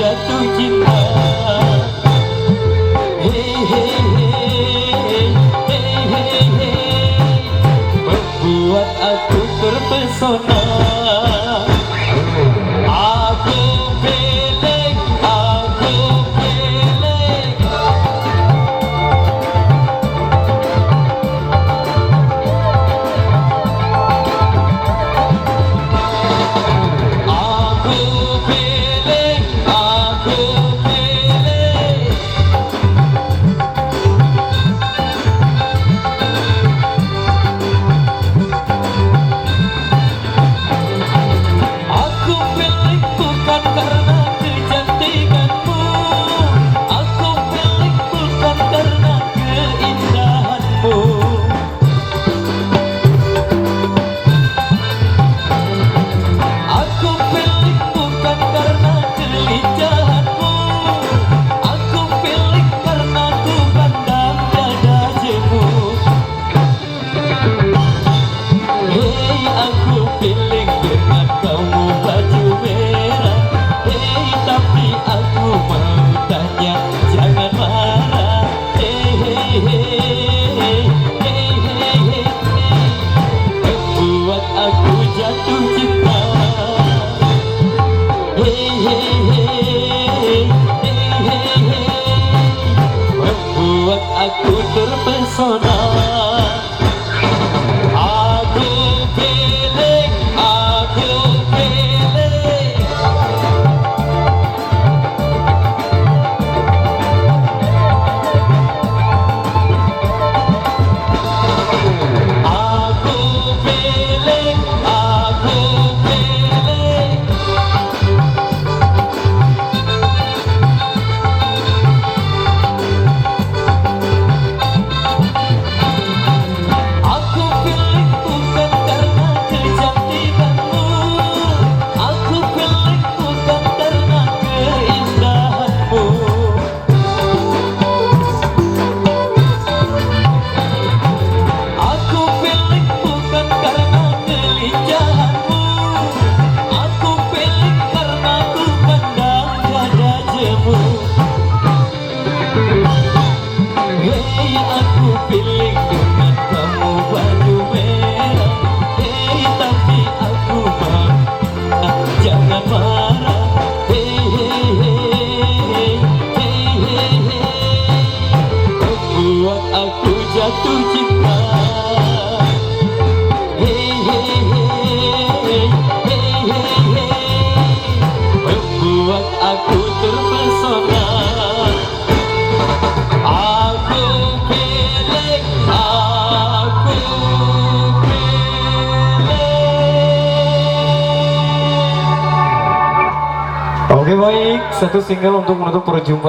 jatuh cinta. Hey hey hey, hey hey hey, membuat aku terpesona. Aku feeling, aku feeling. Membuat aku terpesona. Aku feeling, aku feeling. Aku feeling, aku feeling. Aku jatuh cinta. Hey hey hey, hey hey hey, membuat aku terpesona. Aku feeling, aku feeling. Oke baik, satu single untuk menutup perjumpaan.